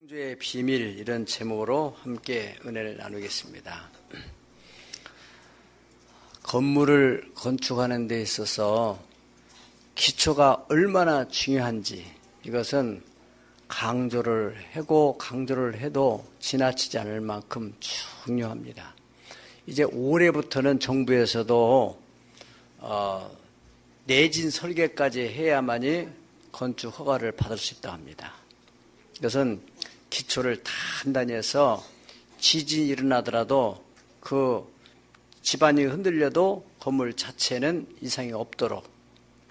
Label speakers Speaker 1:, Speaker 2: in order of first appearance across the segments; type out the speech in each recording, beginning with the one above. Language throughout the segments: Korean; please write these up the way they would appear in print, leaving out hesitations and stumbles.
Speaker 1: 창조의 비밀, 이런 제목으로 함께 은혜를 나누겠습니다. 건물을 건축하는 데 있어서 기초가 얼마나 중요한지, 이것은 강조를 해도 지나치지 않을 만큼 중요합니다. 이제 올해부터는 정부에서도 내진 설계까지 해야만이 건축 허가를 받을 수 있다고 합니다. 이것은 기초를 단단히 해서 지진이 일어나더라도 그 집안이 흔들려도 건물 자체는 이상이 없도록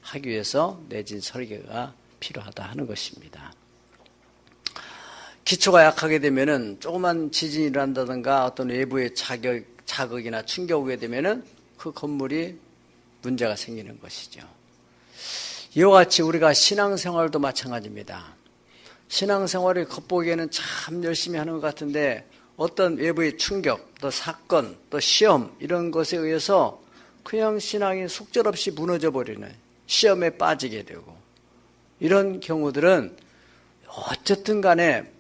Speaker 1: 하기 위해서 내진 설계가 필요하다 하는 것입니다. 기초가 약하게 되면은 조그만 지진이 일어난다든가 어떤 외부의 자극이나 충격이 오게 되면은 그 건물이 문제가 생기는 것이죠. 이와 같이 우리가 신앙생활도 마찬가지입니다. 신앙생활을 겉보기에는 참 열심히 하는 것 같은데 어떤 외부의 충격, 또 사건, 또 시험, 이런 것에 의해서 그냥 신앙이 속절없이 무너져 버리는, 시험에 빠지게 되고, 이런 경우들은 어쨌든 간에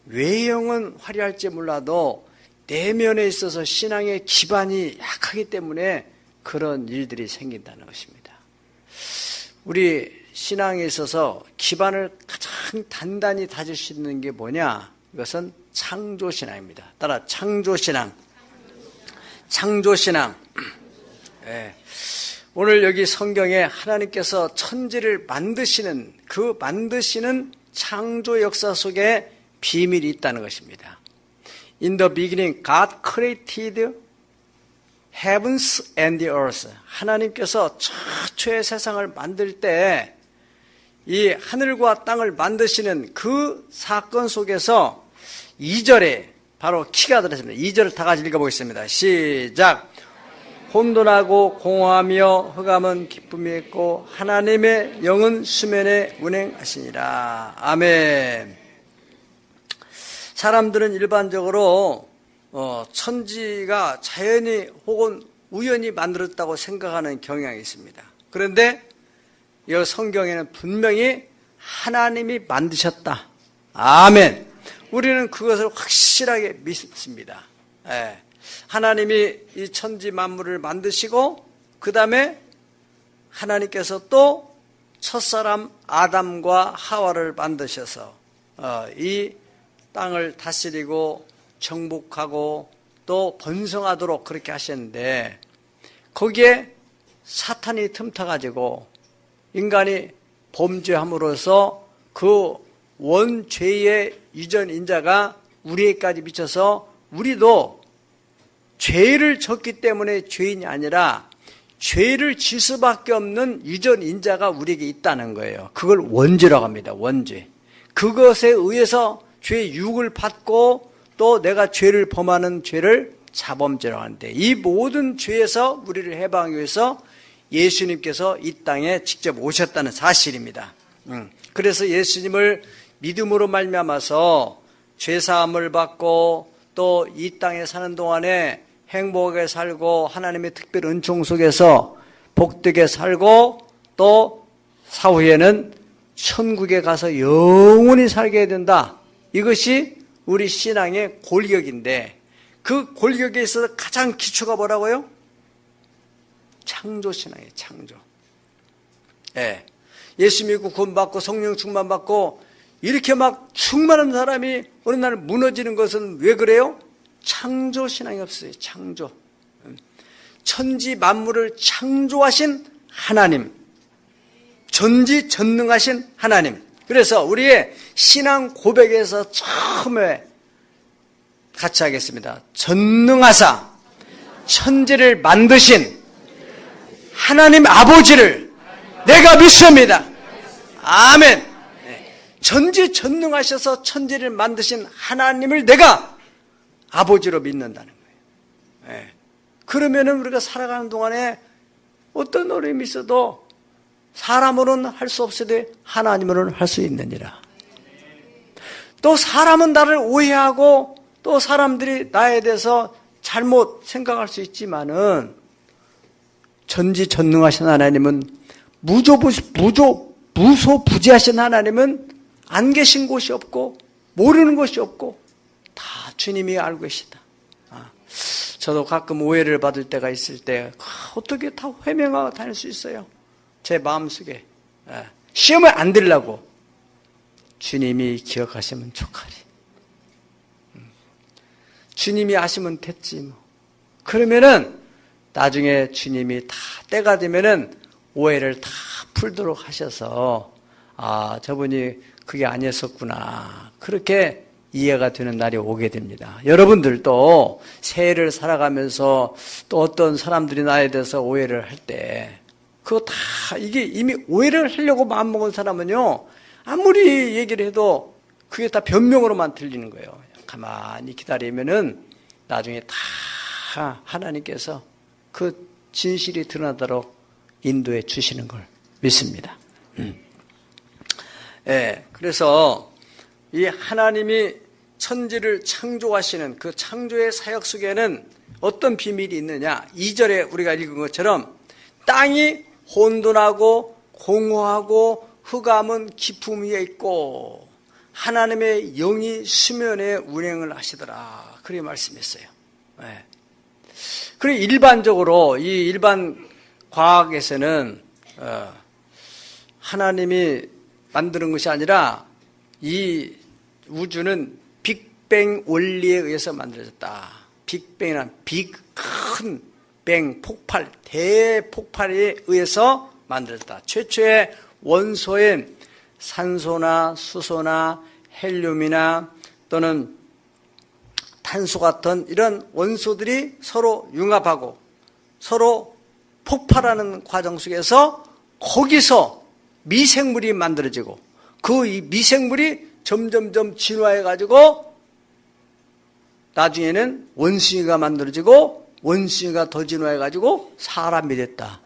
Speaker 1: 외형은 화려할지 몰라도 내면에 있어서 신앙의 기반이 약하기 때문에 그런 일들이 생긴다는 것입니다. 우리 신앙에 있어서 기반을 가장 단단히 다질 수 있는 게 뭐냐? 이것은 창조신앙입니다. 따라 창조신앙. 창조신앙. 네. 오늘 여기 성경에 하나님께서 천지를 만드시는 그 만드시는 창조 역사 속에 비밀이 있다는 것입니다. In the beginning, God created heavens and the earth. 하나님께서 최초의 세상을 만들 때 이 하늘과 땅을 만드시는 그 사건 속에서 2절에 바로 키가 들어있습니다. 2절을 다 같이 읽어보겠습니다. 시작. 혼돈하고 공허하며 흑암은 기쁨이 있고 하나님의 영은 수면에 운행하시니라. 아멘. 사람들은 일반적으로 천지가 자연이 혹은 우연히 만들었다고 생각하는 경향이 있습니다. 그런데 이 성경에는 분명히 하나님이 만드셨다. 아멘. 우리는 그것을 확실하게 믿습니다. 하나님이 이 천지 만물을 만드시고 그 다음에 하나님께서 또 첫사람 아담과 하와를 만드셔서 이 땅을 다스리고 정복하고 또 번성하도록 그렇게 하셨는데, 거기에 사탄이 틈타가지고 인간이 범죄함으로써 그 원죄의 유전인자가 우리에게까지 미쳐서 우리도 죄를 졌기 때문에 죄인이 아니라 죄를 질 수밖에 없는 유전인자가 우리에게 있다는 거예요. 그걸 원죄라고 합니다. 원죄. 그것에 의해서 죄의 유혹을 받고 또 내가 죄를 범하는 죄를 자범죄라고 하는데, 이 모든 죄에서 우리를 해방하기 위해서 예수님께서 이 땅에 직접 오셨다는 사실입니다. 그래서 예수님을 믿음으로 말미암아서 죄사함을 받고 또 이 땅에 사는 동안에 행복하게 살고 하나님의 특별 은총 속에서 복되게 살고 또 사후에는 천국에 가서 영원히 살게 된다. 이것이 우리 신앙의 골격인데, 그 골격에 있어서 가장 기초가 뭐라고요? 창조신앙이에요. 창조. 예수 믿고 구원받고 성령 충만받고 이렇게 막 충만한 사람이 어느 날 무너지는 것은 왜 그래요? 창조신앙이 없어요. 창조. 천지 만물을 창조하신 하나님, 전지전능하신 하나님. 그래서 우리의 신앙 고백에서 처음에 같이 하겠습니다. 전능하사 천지를 만드신 하나님 아버지를 내가 믿습니다. 아멘. 전지전능하셔서 천지를 만드신 하나님을 내가 아버지로 믿는다는 거예요. 그러면은 우리가 살아가는 동안에 어떤 어려움이 있어도 사람으로는 할 수 없으되 하나님으로는 할 수 있느니라. 또 사람은 나를 오해하고 또 사람들이 나에 대해서 잘못 생각할 수 있지만은 전지전능하신 하나님은 무소부지하신 하나님은 안 계신 곳이 없고 모르는 것이 없고 다 주님이 알고 계시다. 저도 가끔 오해를 받을 때가 있을 때 어떻게 다 회명하고 다닐 수 있어요? 제 마음속에 시험을 안 들려고 주님이 기억하시면 좋가리. 주님이 아시면 됐지 뭐. 그러면은 나중에 주님이 다 때가 되면은 오해를 다 풀도록 하셔서 저분이 그게 아니었었구나. 그렇게 이해가 되는 날이 오게 됩니다. 여러분들도 새해를 살아가면서 또 어떤 사람들이 나에 대해서 오해를 할 때 그거 다 이게 이미 오해를 하려고 마음먹은 사람은요 아무리 얘기를 해도 그게 다 변명으로만 들리는 거예요. 가만히 기다리면은 나중에 다 하나님께서 그 진실이 드러나도록 인도해 주시는 걸 믿습니다. 그래서 이 하나님이 천지를 창조하시는 그 창조의 사역 속에는 어떤 비밀이 있느냐? 2절에 우리가 읽은 것처럼 땅이 혼돈하고 공허하고 흑암은 깊음 위에 있고 하나님의 영이 수면에 운행을 하시더라. 그렇게 말씀했어요. 그리고 일반적으로 이 일반 과학에서는 하나님이 만드는 것이 아니라 이 우주는 빅뱅 원리에 의해서 만들어졌다. 빅뱅이란 큰 뱅, 폭발, 대폭발에 의해서 만들어졌다. 최초의 원소인 산소나 수소나 헬륨이나 또는 탄소 같은 이런 원소들이 서로 융합하고 서로 폭발하는 과정 속에서 거기서 미생물이 만들어지고 그 미생물이 점점점 진화해가지고 나중에는 원숭이가 만들어지고 원숭이가 더 진화해가지고 사람이 됐다.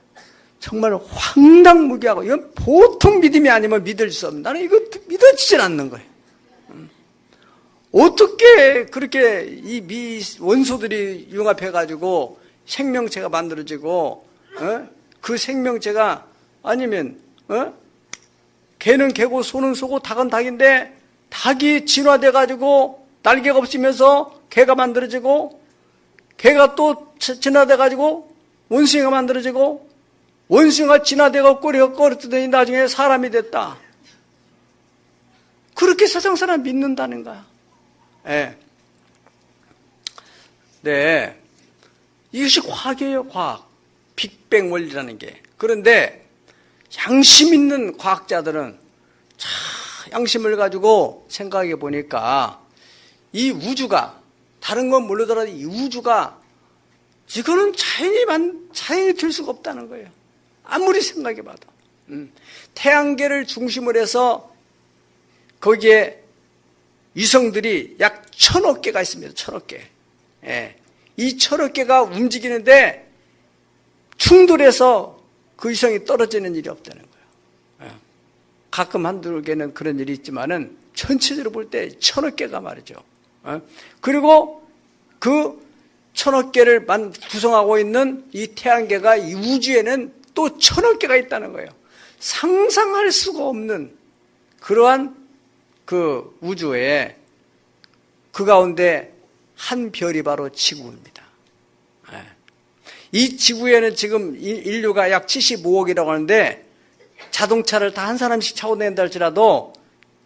Speaker 1: 정말 황당무계하고 이건 보통 믿음이 아니면 믿을 수 없는 나는 이거 믿어지질 않는 거예요. 어떻게 그렇게 이 원소들이 융합해가지고 생명체가 만들어지고 그 생명체가 아니면 개는 개고 소는 소고 닭은 닭인데 닭이 진화돼가지고 날개가 없으면서 개가 만들어지고 개가 또 진화돼가지고 원숭이가 만들어지고 원숭이가 진화돼가지고 꼬리가 꼬르뜨더니 나중에 사람이 됐다. 그렇게 세상 사람 믿는다는 거야. 네. 이것이 과학이에요, 과학. 빅뱅 원리라는 게. 그런데 양심 있는 과학자들은 양심을 가지고 생각해 보니까 이 우주가 다른 건 모르더라도 이 우주가 이거는 자연이 될 수가 없다는 거예요. 아무리 생각해 봐도. 태양계를 중심으로 해서 거기에 위성들이 약 1000억 개가 있습니다. 1000억 개. 이 1000억 개가 움직이는데 충돌해서 그 위성이 떨어지는 일이 없다는 거예요. 가끔 한두 개는 그런 일이 있지만은 전체적으로 볼 때 1000억 개가 말이죠. 그리고 그 1000억 개를 구성하고 있는 이 태양계가 이 우주에는 또 1000억 개가 있다는 거예요. 상상할 수가 없는 그러한 그 우주에 그 가운데 한 별이 바로 지구입니다. 이 지구에는 지금 인류가 약 75억이라고 하는데 자동차를 다 한 사람씩 타고 다닌다 할지라도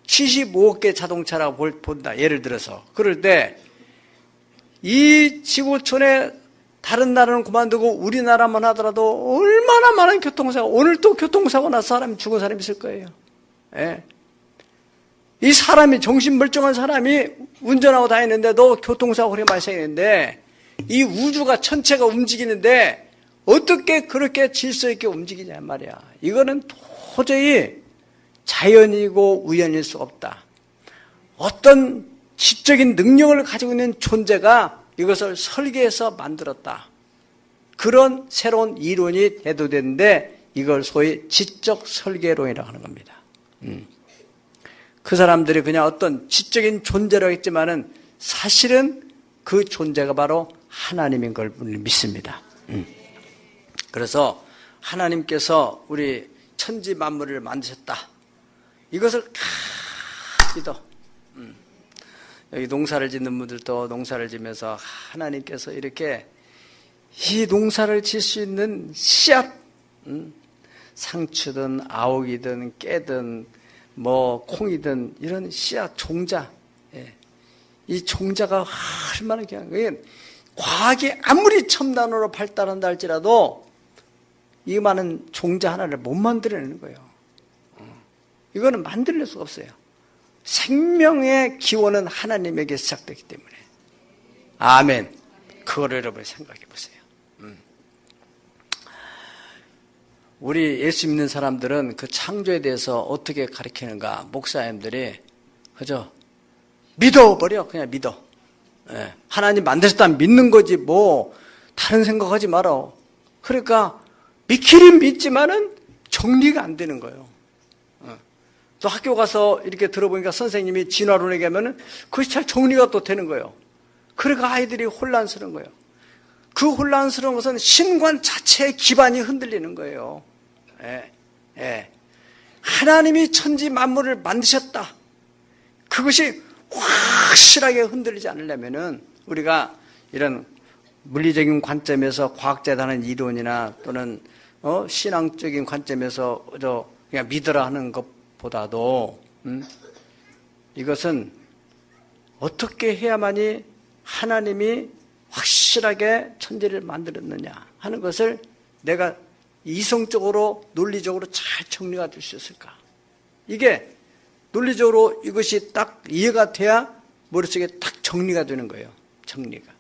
Speaker 1: 75억 개 자동차라고 본다. 예를 들어서. 그럴 때 이 지구촌에 다른 나라는 그만두고 우리나라만 하더라도 얼마나 많은 교통사고, 오늘 또 교통사고 나서 사람이 죽은 사람이 있을 거예요. 이 사람이 정신 멀쩡한 사람이 운전하고 다니는데도 교통사고를 발생했는데 이 우주가 전체가 움직이는데 어떻게 그렇게 질서 있게 움직이냐 말이야. 이거는 도저히 자연이고 우연일 수 없다. 어떤 지적인 능력을 가지고 있는 존재가 이것을 설계해서 만들었다. 그런 새로운 이론이 대두됐는데 이걸 소위 지적 설계론이라고 하는 겁니다. 그 사람들이 그냥 어떤 지적인 존재라고 했지만은 사실은 그 존재가 바로 하나님인 걸 믿습니다. 그래서 하나님께서 우리 천지 만물을 만드셨다. 이것을 믿어. 여기 농사를 짓는 분들도 농사를 지면서 하나님께서 이렇게 이 농사를 질 수 있는 씨앗, 상추든 아욱이든 깨든 뭐 콩이든 이런 씨앗 종자, 이 종자가 얼마나 귀한, 과학이 아무리 첨단으로 발달한다 할지라도 이 많은 종자 하나를 못 만들어내는 거예요. 이거는 만들어낼 수가 없어요. 생명의 기원은 하나님에게 시작되기 때문에. 아멘. 그거를 여러분 생각해 보세요. 우리 예수 믿는 사람들은 그 창조에 대해서 어떻게 가르치는가? 목사님들이 그죠? 믿어버려. 그냥 믿어. 하나님 만드셨다면 믿는 거지 뭐 다른 생각하지 마라. 그러니까 믿기는 믿지만은 정리가 안 되는 거예요. 또 학교 가서 이렇게 들어보니까 선생님이 진화론 얘기하면은 그것이 잘 정리가 또 되는 거예요. 그러니까 아이들이 혼란스러운 거예요. 그 혼란스러운 것은 신관 자체의 기반이 흔들리는 거예요. 하나님이 천지 만물을 만드셨다. 그것이 확실하게 흔들리지 않으려면은 우리가 이런 물리적인 관점에서 과학자가 하는 이론이나 또는 신앙적인 관점에서 그냥 믿으라 하는 것보다도 이것은 어떻게 해야만이 하나님이 확실하게 천지를 만들었느냐 하는 것을 내가 이성적으로 논리적으로 잘 정리가 될 수 있을까? 이게 논리적으로 이것이 딱 이해가 돼야 머릿속에 딱 정리가 되는 거예요. 정리가.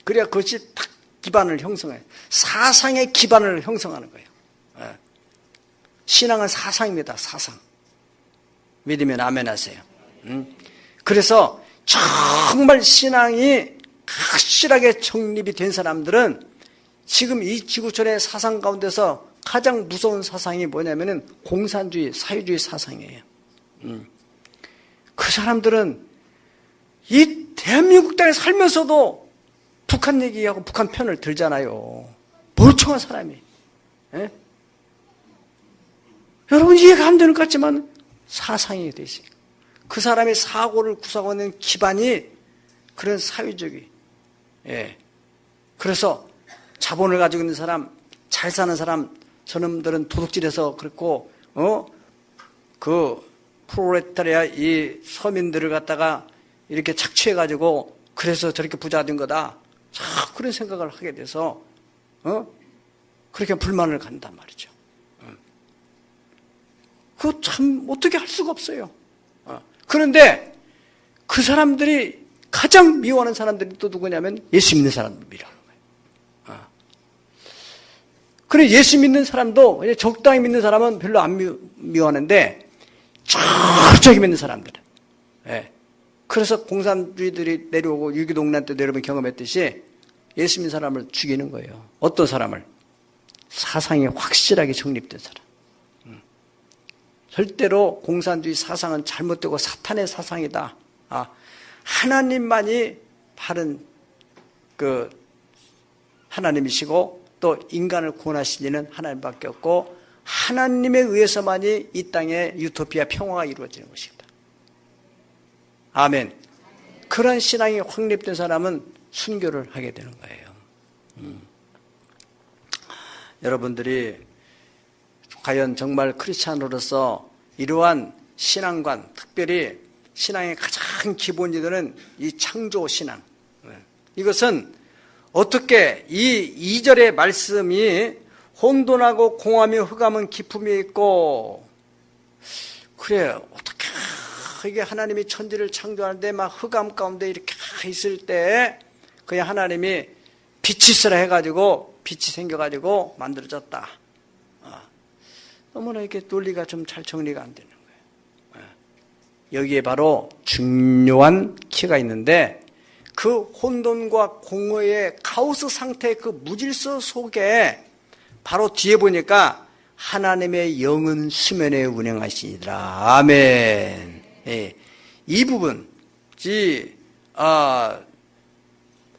Speaker 1: 그래야 그것이 딱 기반을 형성해요. 사상의 기반을 형성하는 거예요. 신앙은 사상입니다. 사상. 믿으면 아멘 하세요. 그래서 정말 신앙이 확실하게 정립이 된 사람들은 지금 이 지구촌의 사상 가운데서 가장 무서운 사상이 뭐냐면은 공산주의, 사회주의 사상이에요. 그 사람들은 이 대한민국 땅에 살면서도 북한 얘기하고 북한 편을 들잖아요. 멀쩡한 사람이. 여러분 이해가 안 되는 것 같지만 사상이 되시. 그 사람의 사고를 구성하는 기반이 그런 사회주의. 그래서 자본을 가지고 있는 사람, 잘 사는 사람, 저놈들은 도둑질해서 그렇고, 그 프롤레타리아 이 서민들을 갖다가 이렇게 착취해가지고 그래서 저렇게 부자가 된 거다. 자, 그런 생각을 하게 돼서, 그렇게 불만을 갖는단 말이죠. 그거 참 어떻게 할 수가 없어요. 그런데 그 사람들이 가장 미워하는 사람들이 또 누구냐면 예수 믿는 사람들이라는 거예요. 그래 예수 믿는 사람도 적당히 믿는 사람은 별로 안 미워하는데 철저히 믿는 사람들은. 그래서 공산주의들이 내려오고 유기농란 때 여러분 경험했듯이 예수 믿는 사람을 죽이는 거예요. 어떤 사람을? 사상이 확실하게 정립된 사람. 절대로 공산주의 사상은 잘못되고 사탄의 사상이다. 하나님만이 바른 그 하나님이시고 또 인간을 구원하신 이는 하나님밖에 없고 하나님에 의해서만이 이 땅에 유토피아 평화가 이루어지는 것입니다. 아멘. 그런 신앙이 확립된 사람은 순교를 하게 되는 거예요. 여러분들이 과연 정말 크리스찬으로서 이러한 신앙관, 특별히 신앙의 가장 기본이 되는 이 창조 신앙. 이것은 어떻게 이 2절의 말씀이 혼돈하고 공함이 흑암은 기품이 있고, 그래, 어떻게 이게 하나님이 천지를 창조하는데 막 흑암 가운데 이렇게 있을 때 그냥 하나님이 빛이 있으라 해가지고 빛이 생겨가지고 만들어졌다. 너무나 이렇게 논리가 좀 잘 정리가 안 되는 거예요. 여기에 바로 중요한 키가 있는데 그 혼돈과 공허의 카오스 상태의 그 무질서 속에 바로 뒤에 보니까 하나님의 영은 수면에 운행하시니라. 아멘. 이 부분,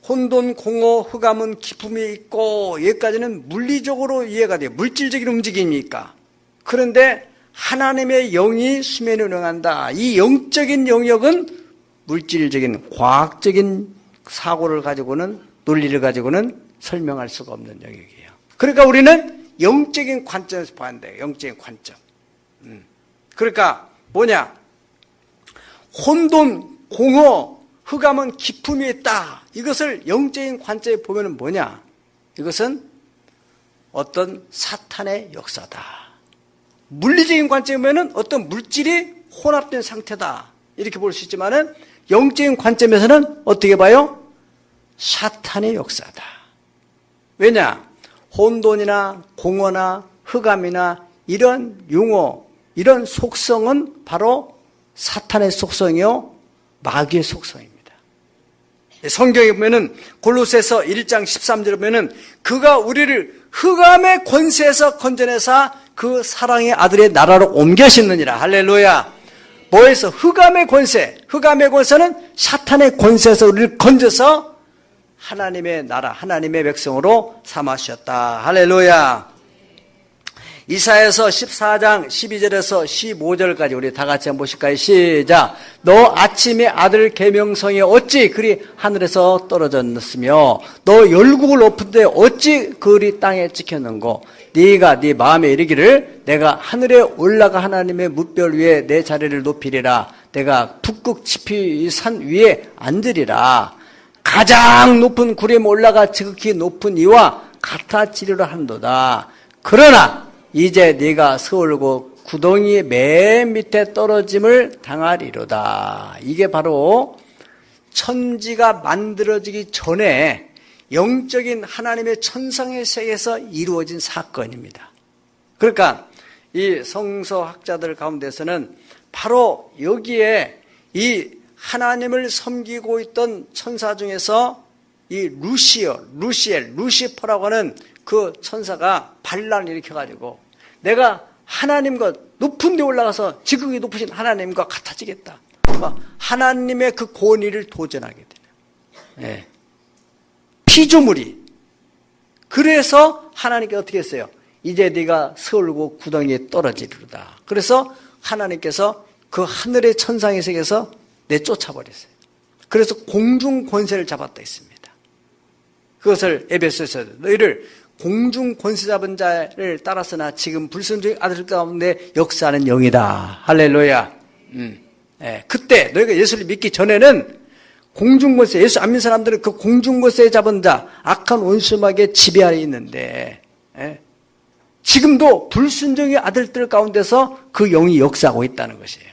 Speaker 1: 혼돈, 공허, 흑암은 기품이 있고 여기까지는 물리적으로 이해가 돼요. 물질적인 움직임이니까. 그런데 하나님의 영이 수면에 운행한다. 이 영적인 영역은 물질적인 과학적인 사고를 가지고는 논리를 가지고는 설명할 수가 없는 영역이에요. 그러니까 우리는 영적인 관점에서 봐야 돼요. 영적인 관점. 그러니까 뭐냐? 혼돈, 공허, 흑암은 기품이 있다. 이것을 영적인 관점에 보면 뭐냐? 이것은 어떤 사탄의 역사다. 물리적인 관점에 보면 어떤 물질이 혼합된 상태다. 이렇게 볼 수 있지만은 영적인 관점에서는 어떻게 봐요? 사탄의 역사다. 왜냐? 혼돈이나 공허나 흑암이나 이런 용어, 이런 속성은 바로 사탄의 속성이요, 마귀의 속성입니다. 성경에 보면은 골로새서 1장 13절에 보면은 그가 우리를 흑암의 권세에서 건져내사 그 사랑의 아들의 나라로 옮겨시느니라. 할렐루야. 뭐에서? 흑암의 권세. 흑암의 권세는 사탄의 권세에서 우리를 건져서 하나님의 나라, 하나님의 백성으로 삼으셨다. 할렐루야. 이사야서 14장 12절에서 15절까지 우리 다 같이 한번 보실까요? 시작. 너 아침의 아들 계명성이 어찌 그리 하늘에서 떨어졌으며 너 열국을 높은데 어찌 그리 땅에 찍혔는고 네가 네 마음에 이르기를 내가 하늘에 올라가 하나님의 뭇별 위에 내 자리를 높이리라. 내가 북극 지피 산 위에 앉으리라. 가장 높은 구름에 올라가 지극히 높은 이와 같아지리라 한도다. 그러나 이제 네가 서울고 구덩이 맨 밑에 떨어짐을 당하리로다. 이게 바로 천지가 만들어지기 전에 영적인 하나님의 천상의 세계에서 이루어진 사건입니다. 그러니까 이 성서학자들 가운데서는 바로 여기에 이 하나님을 섬기고 있던 천사 중에서 이 루시퍼라고 하는 그 천사가 반란을 일으켜가지고 내가 하나님과 높은 데 올라가서 지극히 높으신 하나님과 같아지겠다. 하나님의 그 권위를 도전하게 돼요. 예. 피조물이. 그래서 하나님께 어떻게 했어요? 이제 네가 서울고 구덩이에 떨어지리로다. 그래서 하나님께서 그 하늘의 천상의 세계에서 내쫓아버렸어요. 그래서 공중 권세를 잡았다 했습니다. 그것을 에베소에서 너희를 공중 권세 잡은 자를 따라서나 지금 불순종의 아들 가운데 역사하는 영이다. 할렐루야. 그때 너희가 예수를 믿기 전에는 공중 권세, 예수 안 믿는 사람들은 그 공중 권세 잡은 자, 악한 원수막의 지배 아래 있는데 지금도 불순종의 아들들 가운데서 그 영이 역사하고 있다는 것이에요.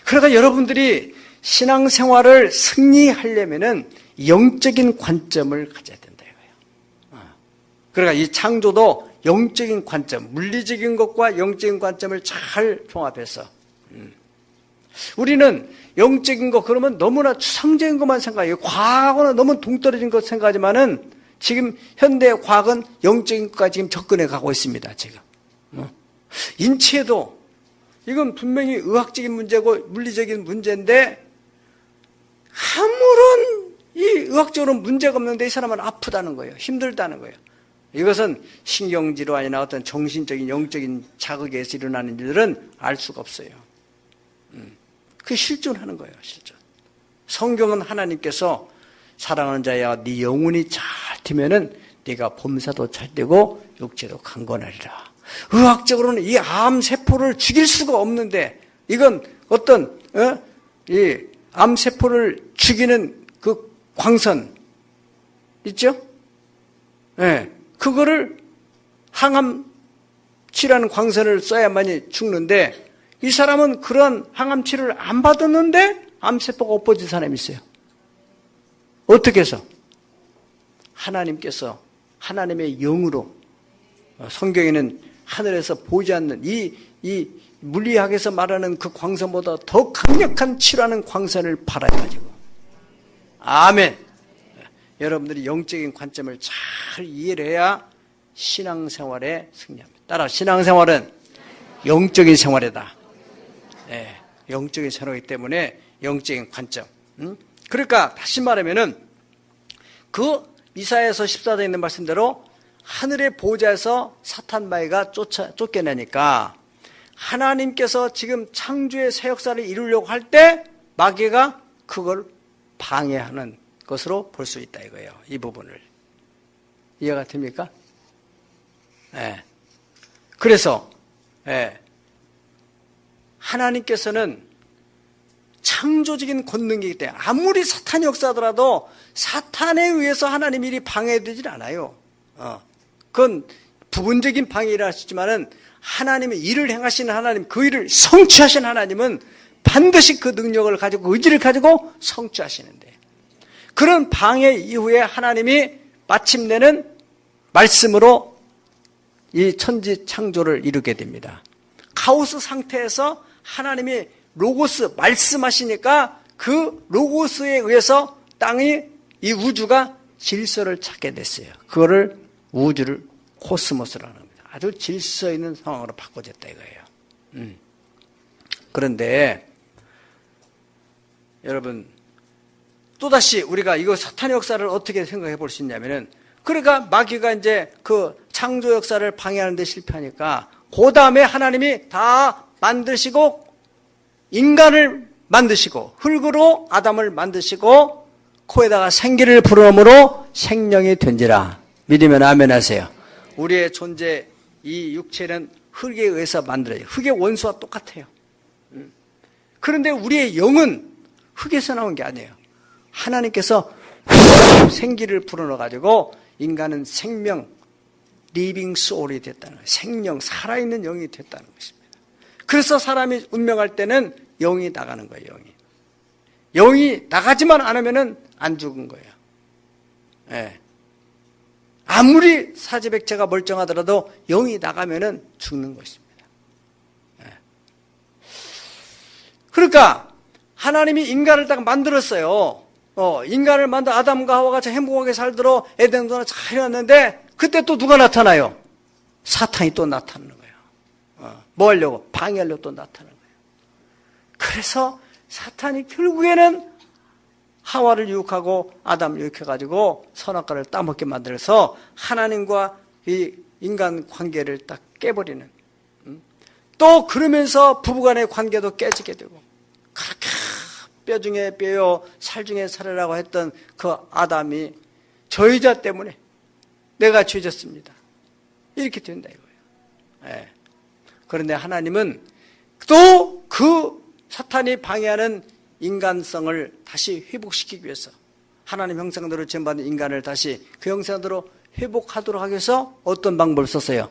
Speaker 1: 그러니까 여러분들이 신앙생활을 승리하려면은 영적인 관점을 가져야 된다 이거예요. 그러니까 이 창조도 영적인 관점, 물리적인 것과 영적인 관점을 잘 종합해서 우리는 영적인 것 그러면 너무나 추상적인 것만 생각해요. 과거는 너무 동떨어진 것 생각하지만은 지금 현대 과학은 영적인 것까지 지금 접근해 가고 있습니다. 지금 인체도 이건 분명히 의학적인 문제고 물리적인 문제인데 아무런 이 의학적으로 문제가 없는데 이 사람은 아프다는 거예요. 힘들다는 거예요. 이것은 신경질환이나 어떤 정신적인 영적인 자극에서 일어나는 일들은 알 수가 없어요. 그게 실존하는 거예요. 실존. 성경은 하나님께서 사랑하는 자야 네 영혼이 잘 되면은 네가 범사도 잘 되고 육체도 강건하리라. 의학적으로는 이 암 세포를 죽일 수가 없는데 이건 어떤 이 암 세포를 죽이는 그 광선 있죠? 네. 그거를 항암치라는 광선을 써야만이 죽는데 이 사람은 그런 항암치를 안 받았는데 암세포가 없어진 사람이 있어요. 어떻게 해서? 하나님께서 하나님의 영으로 성경에는 하늘에서 보지 않는 이 물리학에서 말하는 그 광선보다 더 강력한 치료하는 광선을 발하여가지고 아멘. 여러분들이 영적인 관점을 잘 이해를 해야 신앙생활에 승리합니다. 따라 신앙생활은 영적인 생활이다. 네, 영적인 생활이기 때문에 영적인 관점. 그러니까 다시 말하면은 그 이사야서 14장에 있는 말씀대로 하늘의 보좌에서 사탄 마귀가 쫓겨내니까 하나님께서 지금 창조의 새 역사를 이루려고 할 때 마귀가 그걸 방해하는 것으로 볼 수 있다 이거예요. 이 부분을. 이해가 됩니까? 예. 그래서 하나님께서는 창조적인 권능이기 때문에 아무리 사탄이 역사하더라도 사탄에 의해서 하나님 일이 방해되질 않아요. 그건 부분적인 방해라 하시지만은 하나님의 일을 행하시는 하나님, 그 일을 성취하신 하나님은 반드시 그 능력을 가지고 의지를 가지고 성취하시는데, 그런 방해 이후에 하나님이 마침내는 말씀으로 이 천지 창조를 이루게 됩니다. 카오스 상태에서 하나님이 로고스 말씀하시니까 그 로고스에 의해서 땅이, 이 우주가 질서를 찾게 됐어요. 그거를 우주를 코스모스라고 합니다. 아주 질서 있는 상황으로 바꿔졌다 이거예요. 그런데 여러분, 또다시 우리가 이거 사탄의 역사를 어떻게 생각해 볼 수 있냐면은, 그러니까 마귀가 이제 그 창조 역사를 방해하는 데 실패하니까 그 다음에 하나님이 다 만드시고 인간을 만드시고 흙으로 아담을 만드시고 코에다가 생기를 불어넣음으로 생명이 된지라. 믿으면 아멘 하세요. 우리의 존재, 이 육체는 흙에 의해서 만들어요. 흙의 원수와 똑같아요. 그런데 우리의 영은 흙에서 나온 게 아니에요. 하나님께서 생기를 불어넣어가지고 인간은 생명, 리빙 소울이 됐다는 거예요. 생명, 살아있는 영이 됐다는 것입니다. 그래서 사람이 운명할 때는 영이 나가는 거예요. 영이 나가지만 않으면 안 죽은 거예요. 예. 아무리 사지백체가 멀쩡하더라도 영이 나가면 죽는 것입니다. 예. 그러니까 하나님이 인간을 딱 만들었어요. 인간을 만들 아담과 하와가 참 행복하게 살도록 에덴 동산을 잘 해놨는데, 그때 또 누가 나타나요? 사탄이 또 나타나는 거예요. 뭐 하려고? 방해하려고 또 나타나는 거예요. 그래서 사탄이 결국에는 하와를 유혹하고 아담을 유혹해가지고 선악과를 따먹게 만들어서 하나님과 이 인간 관계를 딱 깨버리는, 또 그러면서 부부간의 관계도 깨지게 되고, 그렇게 뼈 중에 뼈요 살 중에 살이라고 했던 그 아담이 저희자 때문에 내가 죄졌습니다, 이렇게 된다 이거예요. 예. 그런데 하나님은 또 그 사탄이 방해하는 인간성을 다시 회복시키기 위해서 하나님 형상대로 지음받은 인간을 다시 그 형상대로 회복하도록 하기 위해서 어떤 방법을 썼어요?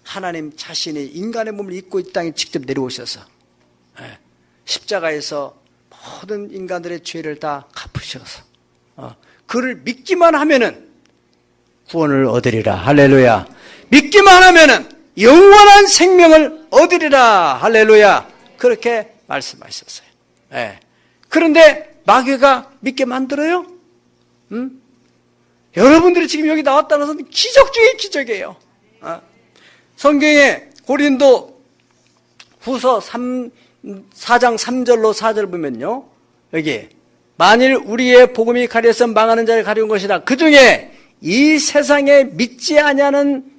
Speaker 1: 하나님 자신이 인간의 몸을 입고 이 땅에 직접 내려오셔서 십자가에서 모든 인간들의 죄를 다 갚으셔서 그를 믿기만 하면은 구원을 얻으리라. 할렐루야. 믿기만 하면은 영원한 생명을 얻으리라. 할렐루야. 그렇게 말씀하셨어요. 그런데 마귀가 믿게 만들어요? 여러분들이 지금 여기 나왔다는 것은 기적 중의 기적이에요. 성경에 고린도 후서 4장 3절로 4절 보면요, 여기 만일 우리의 복음이 가려서 망하는 자를 가려운 것이다. 그 중에 이 세상에 믿지 아니하는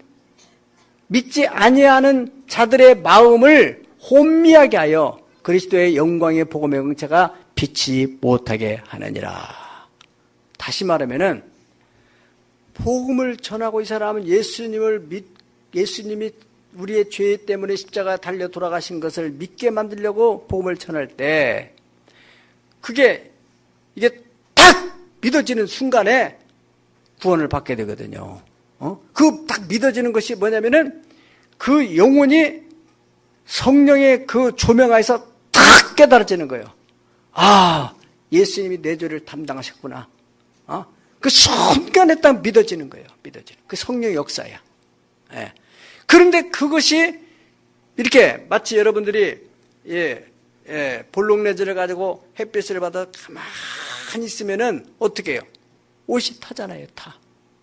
Speaker 1: 자들의 마음을 혼미하게 하여 그리스도의 영광의 복음의 응체가 빛이 못하게 하느니라. 다시 말하면은 복음을 전하고 이 사람은 예수님이 우리의 죄 때문에 십자가 달려 돌아가신 것을 믿게 만들려고 복음을 전할 때, 이게 딱 믿어지는 순간에 구원을 받게 되거든요. 그 딱 믿어지는 것이 뭐냐면은 그 영혼이 성령의 그 조명하에서 딱 깨달아지는 거예요. 아, 예수님이 내 죄를 담당하셨구나. 그 순간에 딱 믿어지는 거예요. 믿어지는. 그 성령의 역사야. 그런데 그것이 이렇게 마치 여러분들이 볼록내지를 가지고 햇빛을 받아 가만히 있으면은 어떻게 해요? 옷이 타잖아요, 타.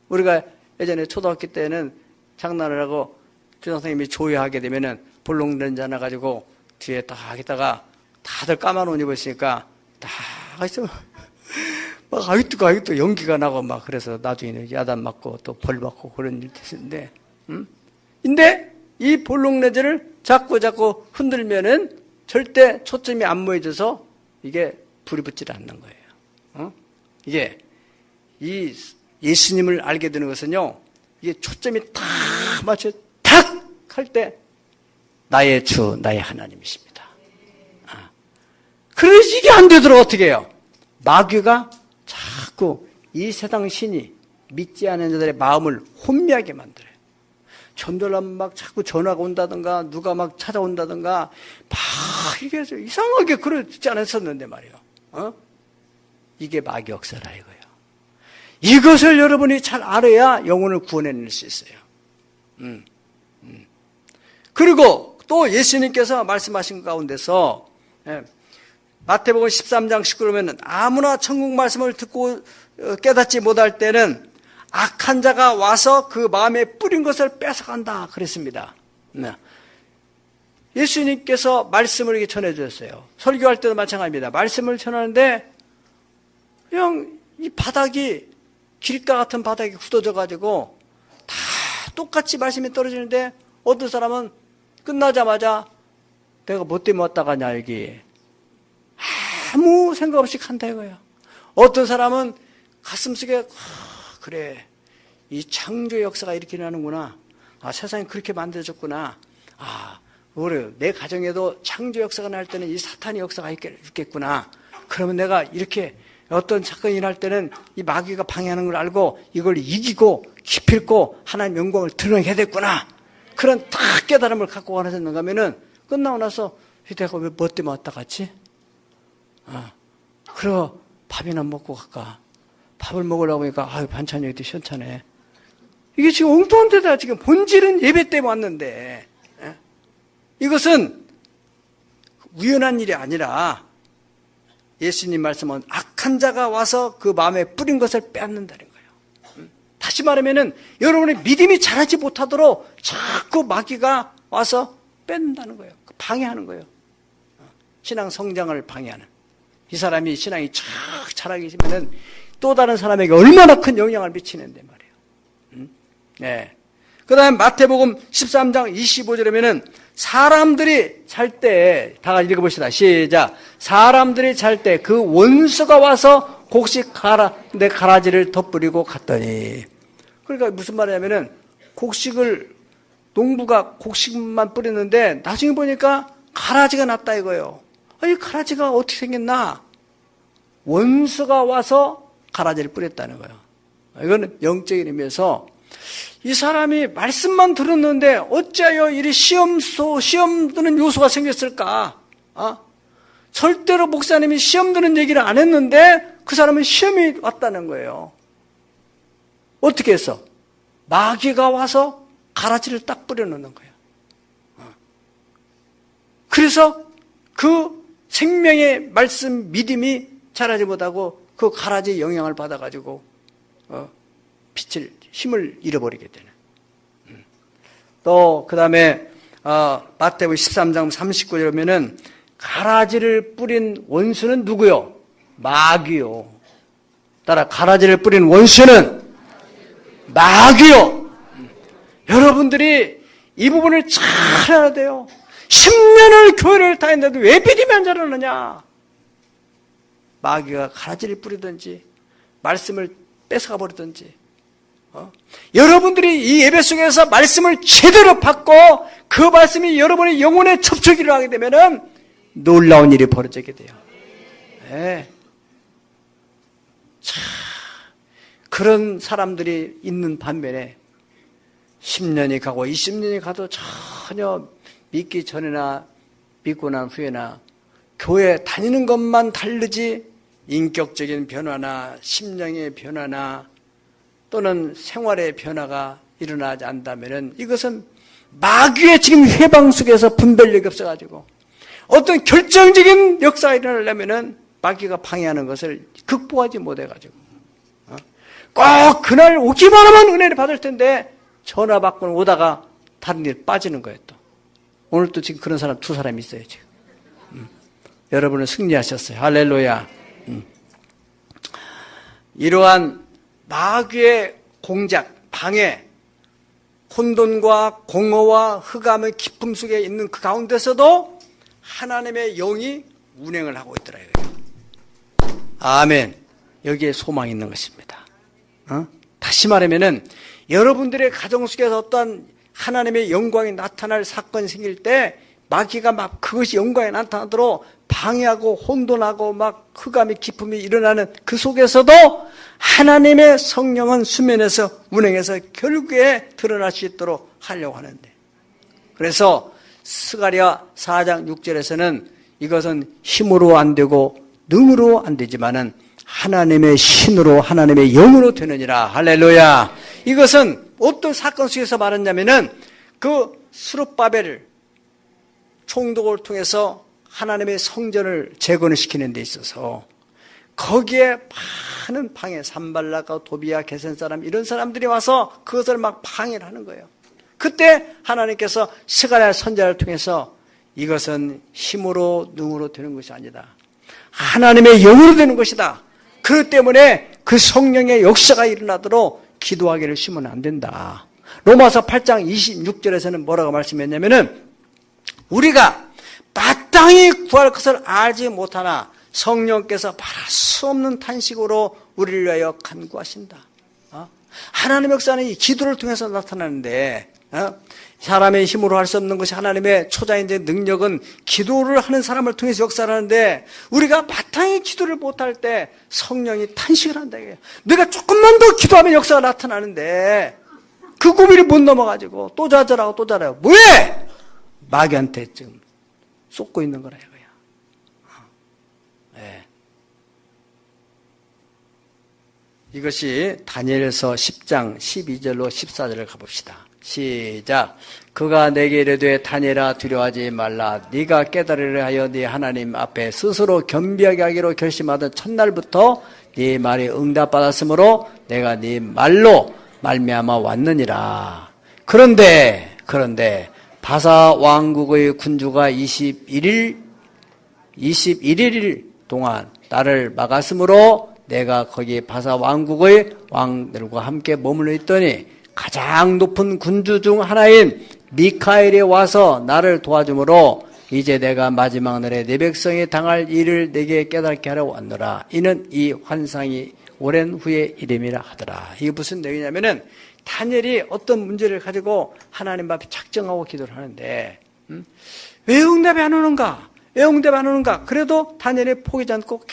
Speaker 1: 우리가 예전에 초등학교 때는 장난을 하고 교장선생님이 조회하게 되면은 볼록렌즈 하나 가지고 뒤에 딱 하겠다가 다들 까만 옷 입었으니까 딱 있어. 막 아직도 연기가 나고 막 그래서 나중에는 야단 맞고 또 벌 받고 그런 일 됐는데, 근데 이 볼록렌즈를 자꾸 흔들면은 절대 초점이 안 모여져서 이게 불이 붙지 않는 거예요. 이게 이 예수님을 알게 되는 것은요, 이게 초점이 탁 맞춰 탁 할 때 나의 주, 나의 하나님이십니다. 그래서 이게 안 되도록 어떻게 해요? 마귀가 자꾸 이 세상 신이 믿지 않는 자들의 마음을 혼미하게 만들어요. 전도하면 막 자꾸 전화가 온다든가 누가 막 찾아온다든가 막 이게 이상하게 그러지 않았었는데 말이에요. 이게 마귀 역사라 이거예요. 이것을 여러분이 잘 알아야 영혼을 구원해낼 수 있어요. 그리고 또 예수님께서 말씀하신 가운데서 마태복음 13장 19절에는 아무나 천국 말씀을 듣고 깨닫지 못할 때는 악한 자가 와서 그 마음에 뿌린 것을 뺏어간다 그랬습니다. 예수님께서 말씀을 이렇게 전해주셨어요. 설교할 때도 마찬가지입니다. 말씀을 전하는데 그냥 이 바닥이 길가 같은 바닥이 굳어져가지고 다 똑같이 말씀이 떨어지는데 어떤 사람은 끝나자마자 내가 뭐 때문에 왔다 가냐 여기 아무 생각 없이 간다 이거야. 어떤 사람은 가슴속에 그래 이 창조의 역사가 이렇게 나는구나. 세상이 그렇게 만들어졌구나. 그래 내 가정에도 창조 역사가 날 때는 이 사탄의 역사가 있겠구나. 그러면 내가 이렇게 어떤 사건이 날 때는 이 마귀가 방해하는 걸 알고 이걸 이기고 기필코 하나님의 영광을 드러내게 됐구나. 그런 딱 깨달음을 갖고 가는가 하면은 끝나고 나서 내가 왜 뭐 때문에 왔다 갔지? 그래 밥이나 먹고 갈까? 밥을 먹으려고 하니까 반찬이 여기 시원찮네. 이게 지금 엉뚱한 데다 지금 본질은 예배 때문에 왔는데 이것은 우연한 일이 아니라 예수님 말씀은 악한 자가 와서 그 마음에 뿌린 것을 빼앗는다는 거예요. 다시 말하면은 여러분의 믿음이 자라지 못하도록 자꾸 마귀가 와서 뺀다는 거예요. 방해하는 거예요. 신앙 성장을 방해하는. 이 사람이 신앙이 쫙 자라게 되면은 또 다른 사람에게 얼마나 큰 영향을 미치는데 말이에요. 네. 그 다음에 마태복음 13장 25절에면은 사람들이 잘 때, 다 같이 읽어봅시다. 시작. 사람들이 잘 때 그 원수가 와서 곡식 내 가라지를 덧뿌리고 갔더니. 그러니까 무슨 말이냐면은 곡식을, 농부가 곡식만 뿌렸는데 나중에 보니까 가라지가 났다 이거예요. 이 가라지가 어떻게 생겼나? 원수가 와서 가라지를 뿌렸다는 거예요. 이거는 영적인 의미에서 이 사람이 말씀만 들었는데 어찌하여 이리 시험 드는 요소가 생겼을까? 절대로 목사님이 시험 드는 얘기를 안 했는데 그 사람은 시험이 왔다는 거예요. 어떻게 했어? 마귀가 와서 가라지를 딱 뿌려놓는 거예요. 그래서 그 생명의 말씀 믿음이 자라지 못하고 그 가라지의 영향을 받아가지고 힘을 잃어버리게 되는. 또 그 다음에 마태복음 13장 39절에 보면은 가라지를 뿌린 원수는 누구요? 마귀요. 따라 가라지를 뿌린 원수는 마귀요. 여러분들이 이 부분을 잘 알아야 돼요. 10년을 교회를 다녔는데도 왜 믿음이 안 자라느냐? 마귀가 가라지를 뿌리든지 말씀을 뺏어가 버리든지. 여러분들이 이 예배 속에서 말씀을 제대로 받고 그 말씀이 여러분의 영혼에 접촉을 하게 되면은 놀라운 일이 벌어지게 돼요. 네. 자, 그런 사람들이 있는 반면에 10년이 가고 20년이 가도 전혀 믿기 전이나 믿고 난 후에나 교회 다니는 것만 다르지 인격적인 변화나 심령의 변화나 또는 생활의 변화가 일어나지 않다면 이것은 마귀의 지금 해방 속에서 분별력이 없어가지고 어떤 결정적인 역사가 일어나려면 마귀가 방해하는 것을 극복하지 못해가지고 꼭 그날 오기만 하면 은혜를 받을 텐데 전화 받고 오다가 다른 일 빠지는 거예요. 또 오늘 또 지금 그런 사람 2사람이 있어요 지금. 여러분은 승리하셨어요. 할렐루야. 이러한 마귀의 공작, 방해, 혼돈과 공허와 흑암의 깊음 속에 있는 그 가운데서도 하나님의 영이 운행을 하고 있더라. 아멘. 여기에 소망이 있는 것입니다. 다시 말하면은 여러분들의 가정 속에서 어떠한 하나님의 영광이 나타날 사건이 생길 때 마귀가 막 그것이 영광이 나타나도록 방해하고 혼돈하고 막 흑암의 기품이 일어나는 그 속에서도 하나님의 성령은 수면에서 운행해서 결국에 드러날 수 있도록 하려고 하는데, 그래서 스가랴 4장 6절에서는 이것은 힘으로 안 되고 능으로 안 되지만은 하나님의 신으로 하나님의 영으로 되느니라. 할렐루야. 이것은 어떤 사건 속에서 말했냐면은 그 스룹바벨 총독을 통해서 하나님의 성전을 재건을 시키는 데 있어서 거기에 많은 방해, 산발락과 도비야, 게센 사람 이런 사람들이 와서 그것을 막 방해를 하는 거예요. 그때 하나님께서 스가랴 선지자를 통해서 이것은 힘으로 능으로 되는 것이 아니다. 하나님의 영으로 되는 것이다. 그렇기 때문에 그 성령의 역사가 일어나도록 기도하기를 쉬면 안 된다. 로마서 8장 26절에서는 뭐라고 말씀했냐면은 우리가 마땅히 구할 것을 알지 못하나 성령께서 말할 수 없는 탄식으로 우리를 위하여 간구하신다. 하나님의 역사는 이 기도를 통해서 나타나는데 사람의 힘으로 할 수 없는 것이 하나님의 초자인의 능력은 기도를 하는 사람을 통해서 역사를 하는데 우리가 마땅히 기도를 못할 때 성령이 탄식을 한다. 내가 조금만 더 기도하면 역사가 나타나는데 그 고비를 못 넘어가지고 또 좌절하고 또 잘해요. 뭐해? 마귀한테 지금 쏟고 있는 거라 이거야. 네. 이것이 다니엘서 10장 12절로 14절을 가봅시다. 시작. 그가 내게 이르되 다니엘아 두려워하지 말라. 네가 깨달으려 하여 네 하나님 앞에 스스로 겸비하게 하기로 결심하던 첫날부터 네 말이 응답받았으므로 내가 네 말로 말미암아 왔느니라. 그런데 바사 왕국의 군주가 21일 동안 나를 막았으므로 내가 거기 바사 왕국의 왕들과 함께 머물러 있더니 가장 높은 군주 중 하나인 미카엘이 와서 나를 도와주므로 이제 내가 마지막 날에 내 백성이 당할 일을 내게 깨닫게 하려 왔노라. 이는 이 환상이 오랜 후의 이름이라 하더라. 이게 무슨 내용이냐면은 다니엘이 어떤 문제를 가지고 하나님 앞에 작정하고 기도를 하는데 왜 응답이 안 오는가? 왜 응답이 안 오는가? 그래도 다니엘이 포기하지 않고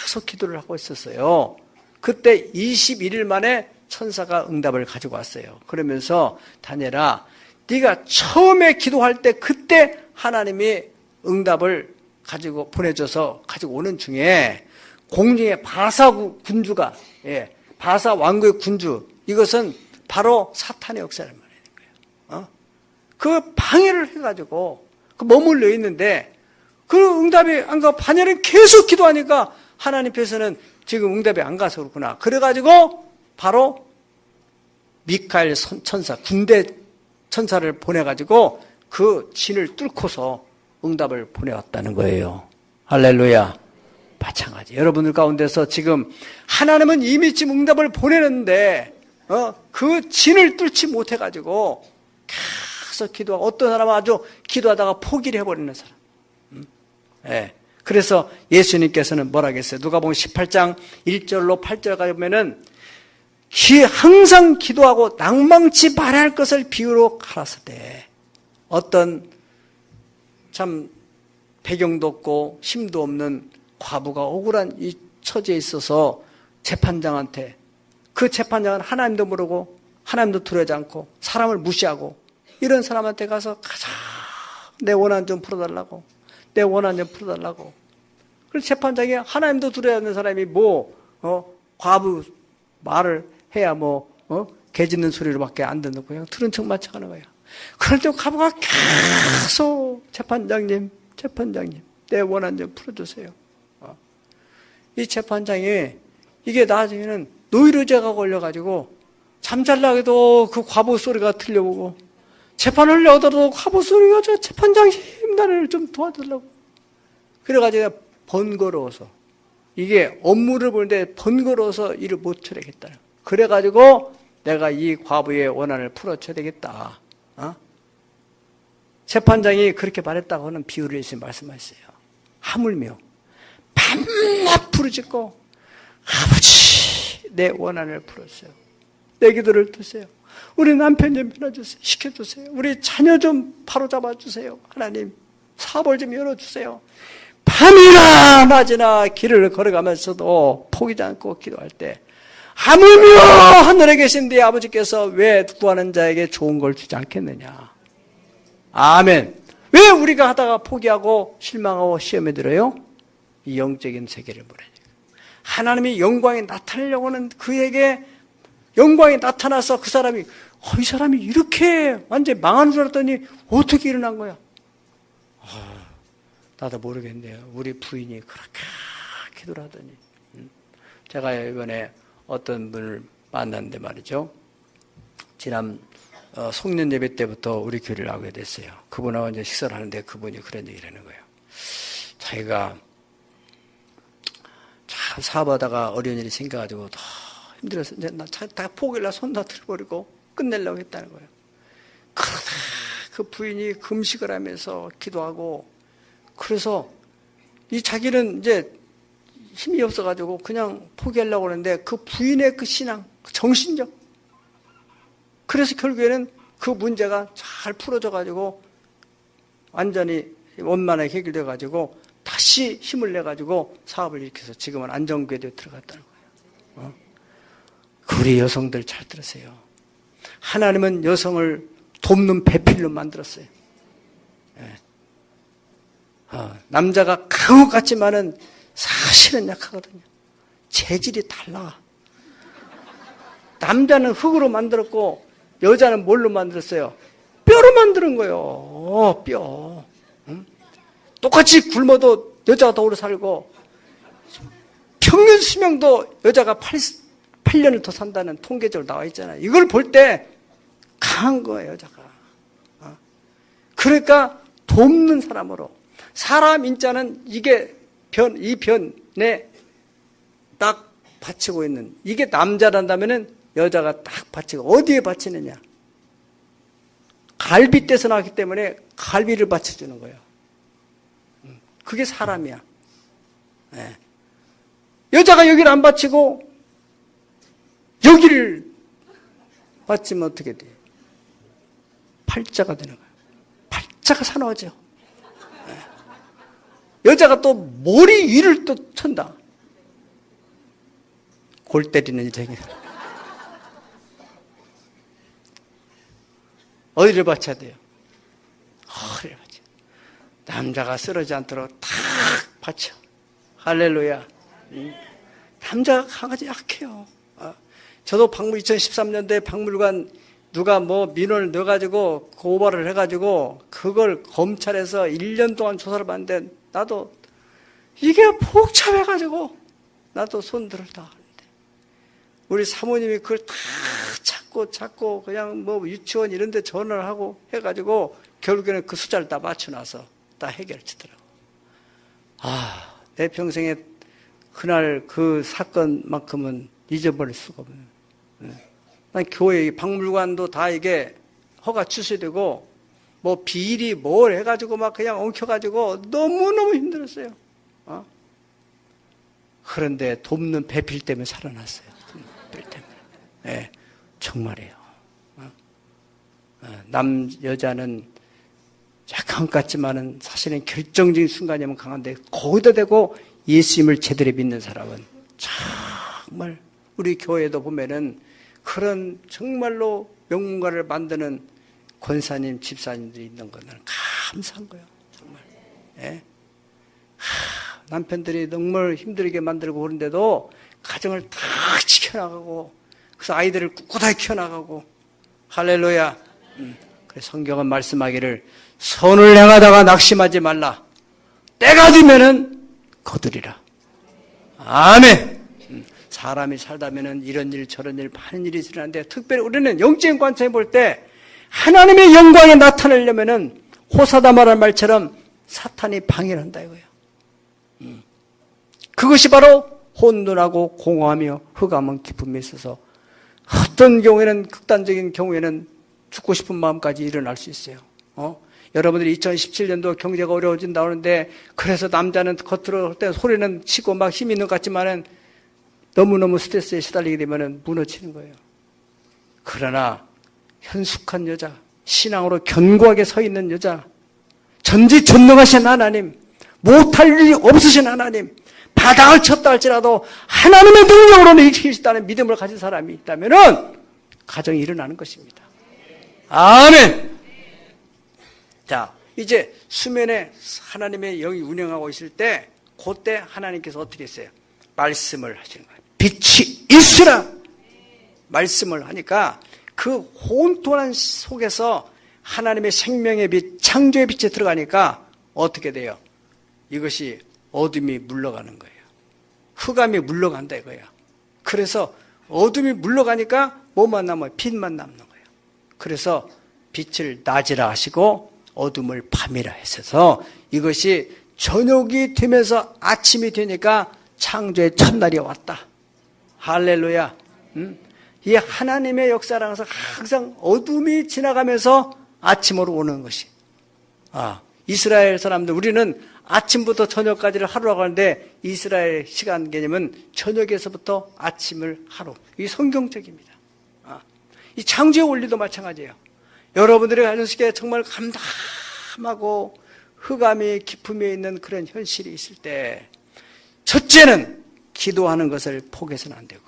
Speaker 1: 계속 기도를 하고 있었어요. 그때 21일 만에 천사가 응답을 가지고 왔어요. 그러면서 다니엘아, 네가 처음에 기도할 때 그때 하나님이 응답을 가지고 보내줘서 가지고 오는 중에 공중에 바사 군주가 바사 왕국의 군주, 이것은 바로 사탄의 역사를 말하는 거예요. 그 방해를 해가지고 머물러 있는데 그 응답이 안 가고 다니엘은 계속 기도하니까 하나님께서는 지금 응답이 안 가서 그렇구나. 그래가지고 바로 미카엘 천사, 군대 천사를 보내가지고 그 진을 뚫고서 응답을 보내왔다는 거예요. 할렐루야. 마찬가지. 여러분들 가운데서 지금 하나님은 이미 지금 응답을 보내는데 그 진을 뚫지 못해가지고 계속 기도하고, 어떤 사람은 아주 기도하다가 포기를 해버리는 사람. 그래서 예수님께서는 뭐라 하겠어요? 누가복음 18장 1절로 8절까지 보면은 항상 기도하고 낭망치 말아야 할 것을 비유로 가라사대. 어떤 참 배경도 없고 힘도 없는 과부가 억울한 이 처지에 있어서 재판장한테, 그 재판장은 하나님도 모르고 하나님도 두려워하지 않고 사람을 무시하고 이런 사람한테 가서 가자, 내 원한 좀 풀어달라고, 내 원한 좀 풀어달라고. 그래서 재판장이 하나님도 두려워하는 사람이 과부 말을 해야 개 짖는 소리로밖에 안 듣는 거예요. 들은 척만 하는 거예요. 그럴 때 과부가 계속 재판장님 내 원한 좀 풀어주세요. 이 재판장이 이게 나중에는 노이로제가 걸려가지고 잠잘라고 해도 그 과부 소리가 들려오고, 재판을 하려고 과부 소리가, 저 재판장님 나를 좀 도와달라고. 그래가지고 번거로워서, 이게 업무를 보는데 번거로워서 일을 못 처리하겠다. 그래가지고 내가 이 과부의 원한을 풀어줘야 되겠다. 재판장이 그렇게 말했다고 하는 비유를 예수님 말씀하셨어요. 하물며 밤낮 부르짖고 아버지, 내 원한을 풀어주세요. 내 기도를 드세요. 우리 남편 좀 변화주세요. 시켜주세요. 우리 자녀 좀 바로잡아주세요. 하나님, 사업을 좀 열어주세요. 밤이나 낮이나 길을 걸어가면서도 포기지 않고 기도할 때 하물며 하늘에 계신 네 아버지께서 왜 구하는 자에게 좋은 걸 주지 않겠느냐. 아멘. 왜 우리가 하다가 포기하고 실망하고 시험에 들어요? 이 영적인 세계를 모르니까. 하나님이 영광이 나타나려고 하는 그에게 영광이 나타나서 그 사람이 이 사람이 이렇게 완전히 망하는 줄 알았더니 어떻게 일어난 거야? 나도 모르겠네요. 우리 부인이 그렇게 기도를 하더니. 제가 이번에 어떤 분을 만났는데 말이죠. 지난 송년 예배 때부터 우리 교회를 나오게 됐어요. 그분하고 이제 식사를 하는데 그분이 그런 얘기를 하는 거예요. 자기가 참 사업하다가 어려운 일이 생겨가지고 더 힘들어서 이제 다 포기를 손 다 들어버리고 끝내려고 했다는 거예요. 그러다 그 부인이 금식을 하면서 기도하고 그래서 이 자기는 이제 힘이 없어가지고 그냥 포기하려고 하는데 그 부인의 그 신앙, 그 정신력. 그래서 결국에는 그 문제가 잘 풀어져가지고 완전히 원만하게 해결돼가지고 다시 힘을 내가지고 사업을 일으켜서 지금은 안정궤도에 들어갔다는 거예요. 우리 여성들 잘 들으세요. 하나님은 여성을 돕는 배필로 만들었어요. 남자가 강한 것 같지만은 사실은 약하거든요. 재질이 달라. 남자는 흙으로 만들었고 여자는 뭘로 만들었어요? 뼈로 만드는 거예요. 뼈. 똑같이 굶어도 여자가 더 오래 살고 평균 수명도 여자가 8년을 더 산다는 통계적으로 나와 있잖아요. 이걸 볼 때 강한 거예요, 여자가. 그러니까 돕는 사람으로. 사람 인자는 이게 이 변에 딱 받치고 있는, 이게 남자란다면은 여자가 딱 받치고, 어디에 받치느냐? 갈비뼈에서 나왔기 때문에 갈비를 받쳐주는 거예요. 그게 사람이야. 네. 여자가 여기를 안 받치고 여기를 받치면 어떻게 돼요? 팔자가 되는 거예요. 팔자가 사나워져. 네. 여자가 또 머리 위를 또 천다. 골 때리는 일쟁이. 어디를 받쳐야 돼요? 허리를 받쳐. 남자가 쓰러지지 않도록 탁 받쳐. 할렐루야. 남자가 강아지 약해요. 저도 2013년도에 박물관 누가 민원을 넣어가지고 고발을 해가지고 그걸 검찰에서 1년 동안 조사를 받는데 나도 이게 복잡해가지고 나도 손들을 다 하는데 우리 사모님이 그걸 다 찾고 그냥 유치원 이런 데 전화를 하고 해가지고 결국에는 그 숫자를 다 맞춰놔서 다 해결치더라고. 내 평생에 그날 그 사건만큼은 잊어버릴 수가 없네요. 난 교회 박물관도 다 이게 허가 취소되고 비리 뭘 해가지고 막 그냥 엉켜가지고 너무너무 힘들었어요. 그런데 돕는 배필 때문에 살아났어요. 배필 때문에. 네, 정말이에요. 여자는 약한 것 같지만은 사실은 결정적인 순간이면 강한데 거기다 대고 예수님을 제대로 믿는 사람은 정말 우리 교회도 보면은 그런 정말로 명문가를 만드는 권사님, 집사님들이 있는 건 나는 감사한 거예요. 정말. 예? 남편들이 정말 힘들게 만들고 그런데도 가정을 다 지켜나가고 그래서 아이들을 꿋꿋하게 키워나가고 할렐루야. 그래서 성경은 말씀하기를 선을 행하다가 낙심하지 말라. 때가 되면은 거두리라. 아멘. 사람이 살다면은 이런 일 저런 일 많은 일이 일어나는데 특별히 우리는 영적인 관점에 볼 때 하나님의 영광에 나타내려면은 호사다 말한 말처럼 사탄이 방해를 한다 이거예요. 그것이 바로 혼돈하고 공허하며 흑암은 기쁨에 있어서 어떤 경우에는 극단적인 경우에는 죽고 싶은 마음까지 일어날 수 있어요. 여러분들이 2017년도 경제가 어려워진다 하는데 그래서 남자는 겉으로 할 때 소리는 치고 막 힘이 있는 것 같지만은 너무너무 스트레스에 시달리게 되면 무너지는 거예요. 그러나 현숙한 여자, 신앙으로 견고하게 서 있는 여자, 전지전능하신 하나님, 못할 일이 없으신 하나님, 바닥을 쳤다 할지라도 하나님의 능력으로는 일으킬 수 있다는 믿음을 가진 사람이 있다면 가정이 일어나는 것입니다. 아멘. 자, 이제 수면에 하나님의 영이 운영하고 있을 때 그때 하나님께서 어떻게 했어요? 말씀을 하시는 거예요. 빛이 있으라. 말씀을 하니까 그 혼돈한 속에서 하나님의 생명의 빛, 창조의 빛에 들어가니까 어떻게 돼요? 이것이 어둠이 물러가는 거예요. 흑암이 물러간다 이거예요. 그래서 어둠이 물러가니까 뭐만 남아요? 빛만 남는 거예요. 그래서 빛을 낮이라 하시고 어둠을 밤이라 하셔서 이것이 저녁이 되면서 아침이 되니까 창조의 첫날이 왔다. 할렐루야. 이 하나님의 역사라는 것은 항상 어둠이 지나가면서 아침으로 오는 것이. 이스라엘 사람들, 우리는 아침부터 저녁까지를 하루라고 하는데 이스라엘 시간 개념은 저녁에서부터 아침을 하루. 이게 성경적입니다. 이 창조의 원리도 마찬가지예요. 여러분들이 가진 속에 정말 감담하고 흑암이 기품에 있는 그런 현실이 있을 때 첫째는 기도하는 것을 포기해서는 안 되고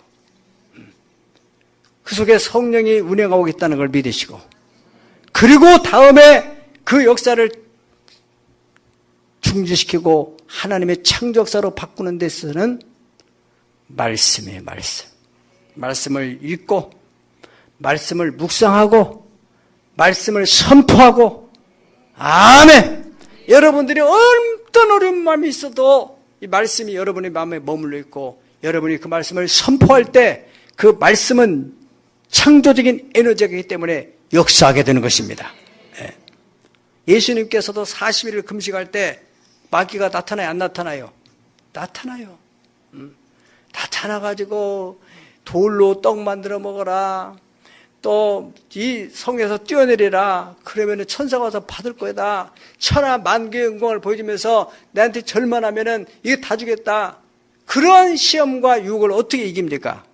Speaker 1: 그 속에 성령이 운행하고 있다는 걸 믿으시고 그리고 다음에 그 역사를 중지시키고 하나님의 창조역사로 바꾸는 데 있어서는 말씀이에요. 말씀을 읽고 말씀을 묵상하고 말씀을 선포하고 아멘. 여러분들이 어떤 어려운 마음이 있어도 이 말씀이 여러분의 마음에 머물러 있고 여러분이 그 말씀을 선포할 때 그 말씀은 창조적인 에너지이기 때문에 역사하게 되는 것입니다. 예수님께서도 40일을 금식할 때 마귀가 나타나요? 안 나타나요? 나타나요. 나타나가지고 돌로 떡 만들어 먹어라. 또 이 성에서 뛰어내리라. 그러면 천사가 와서 받을 거다. 천하 만개의 영광을 보여주면서 나한테 절만하면은 이거 다 주겠다. 그러한 시험과 유혹을 어떻게 이깁니까?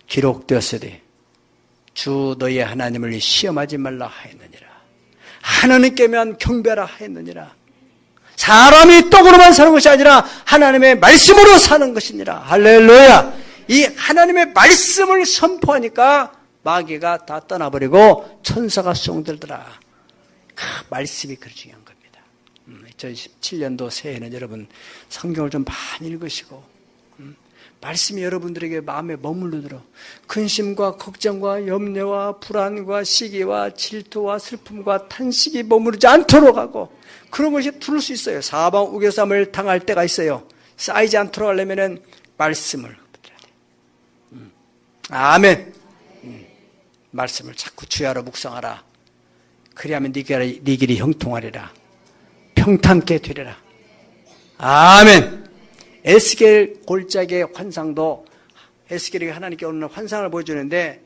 Speaker 1: 기록되었으되 주 너희 하나님을 시험하지 말라 하였느니라. 하나님께만 경배하라 하였느니라. 사람이 떡으로만 사는 것이 아니라 하나님의 말씀으로 사는 것이니라. 할렐루야. 이 하나님의 말씀을 선포하니까 마귀가 다 떠나버리고 천사가 수종들더라. 그 말씀이 그리 중요한 겁니다. 2017년도 새해에는 여러분 성경을 좀 많이 읽으시고 말씀이 여러분들에게 마음에 머물러들어 근심과 걱정과 염려와 불안과 시기와 질투와 슬픔과 탄식이 머무르지 않도록 하고 그런 것이 들을 수 있어요. 사방 우겨쌈을 당할 때가 있어요. 쌓이지 않도록 하려면 말씀을 붙여야 돼요. 아멘. 말씀을 자꾸 주야로 묵상하라. 그리하면 네 길이 형통하리라. 평탄케 되리라. 아멘. 에스겔 골짜기의 환상도 에스겔이 하나님께 오는 환상을 보여주는데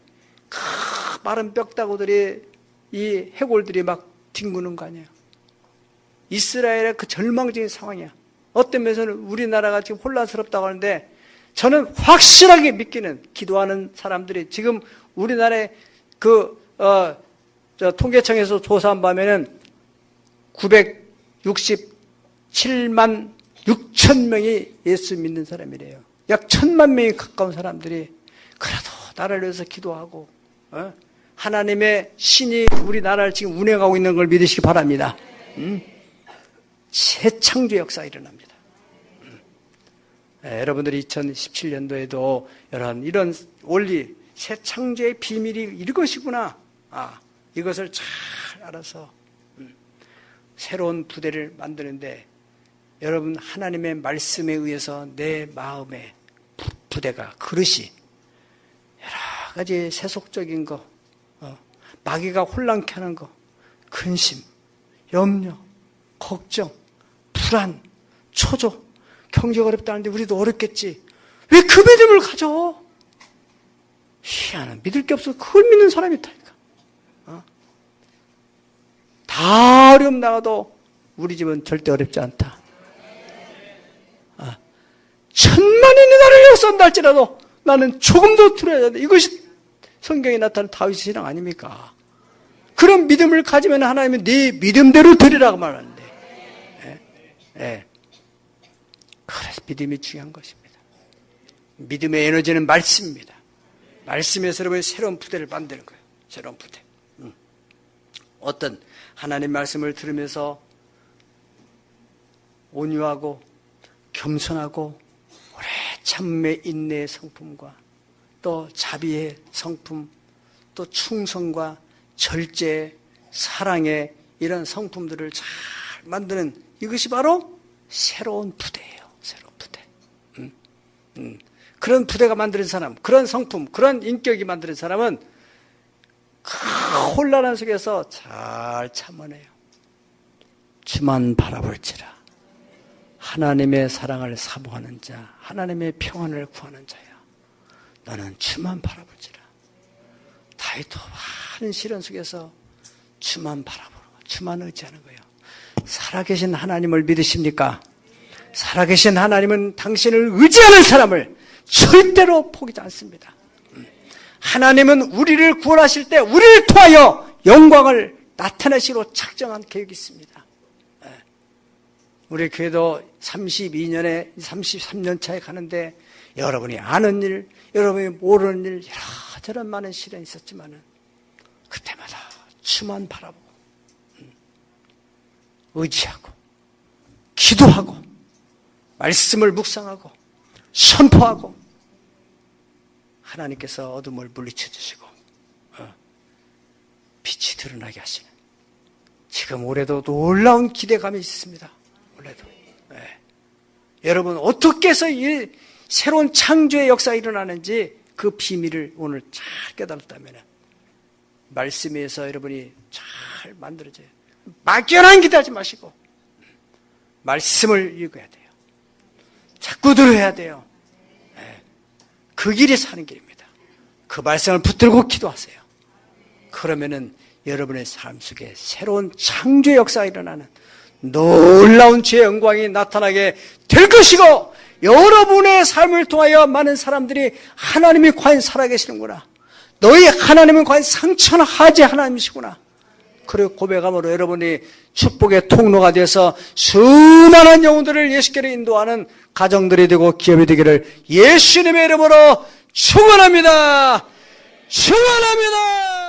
Speaker 1: 마른 뼈다구들이 이 해골들이 막 뒹구는 거 아니에요. 이스라엘의 그 절망적인 상황이야. 어떤 면에서는 우리나라가 지금 혼란스럽다고 하는데 저는 확실하게 믿기는 기도하는 사람들이 지금 우리나라의 통계청에서 조사한 바면은 967만 6천 명이 예수 믿는 사람이래요. 약 1,000만 명이 가까운 사람들이 그래도 나라를 위해서 기도하고 하나님의 신이 우리나라를 지금 운행하고 있는 걸 믿으시기 바랍니다. 새 창조 역사가 일어납니다. 여러분들이 2017년도에도 이런 원리, 새 창조의 비밀이 이것이구나. 이것을 잘 알아서 새로운 부대를 만드는데 여러분 하나님의 말씀에 의해서 내 마음의 부대가 그릇이 여러 가지 세속적인 거, 마귀가 혼란케 하는 거, 근심, 염려, 걱정, 불안, 초조, 경제가 어렵다는데 우리도 어렵겠지. 왜 그 믿음을 가져? 희한한 믿을 게 없어. 그걸 믿는 사람이 있다니까. 다 어려움 나가도 우리 집은 절대 어렵지 않다. 천만이 내 나라를 쏜다 할지라도 나는 조금도 두려워하지 않는다. 이것이 성경에 나타난 다윗의 신앙 아닙니까? 그런 믿음을 가지면 하나님은 네 믿음대로 드리라고 말하는데, 그래서 믿음이 중요한 것입니다. 믿음의 에너지는 말씀입니다. 말씀에서 여러분이 새로운 부대를 만드는 거예요. 새로운 부대. 어떤 하나님 말씀을 들으면서 온유하고 겸손하고 오래 참음의 인내의 성품과 또 자비의 성품, 또 충성과 절제, 사랑의 이런 성품들을 잘 만드는 이것이 바로 새로운 부대예요. 새로운 부대. 그런 부대가 만드는 사람, 그런 성품, 그런 인격이 만드는 사람은 그 혼란한 속에서 잘 참아내요. 주만 바라볼지라. 하나님의 사랑을 사모하는 자, 하나님의 평안을 구하는 자야. 너는 주만 바라볼지라. 다윗도 많은 시련 속에서 주만 바라보고 주만 의지하는 거예요. 살아계신 하나님을 믿으십니까? 살아계신 하나님은 당신을 의지하는 사람을 절대로 포기하지 않습니다. 하나님은 우리를 구원하실 때 우리를 통하여 영광을 나타내시기로 작정한 계획이 있습니다. 우리 교회도 32년에 33년 차에 가는데 여러분이 아는 일, 여러분이 모르는 일 이런저런 많은 시련이 있었지만은 그때마다 주만 바라보고 의지하고 기도하고 말씀을 묵상하고 선포하고 하나님께서 어둠을 물리쳐 주시고 빛이 드러나게 하시는, 지금 올해도 놀라운 기대감이 있습니다. 올해도. 여러분 어떻게 해서 이 새로운 창조의 역사가 일어나는지 그 비밀을 오늘 잘 깨달았다면 말씀에서 여러분이 잘 만들어져요. 막연한 기대하지 마시고 말씀을 읽어야 돼요. 자꾸 들어야 돼요. 그 길이 사는 길입니다. 그 말씀을 붙들고 기도하세요. 그러면은 여러분의 삶 속에 새로운 창조의 역사가 일어나는 놀라운 주의 영광이 나타나게 될 것이고, 여러분의 삶을 통하여 많은 사람들이 하나님이 과연 살아계시는구나, 너희 하나님은 과연 상천하지 하나님이시구나, 그리고 고백함으로 여러분이 축복의 통로가 되어서 수많은 영혼들을 예수께로 인도하는 가정들이 되고 기업이 되기를 예수님의 이름으로 축원합니다. 축원합니다.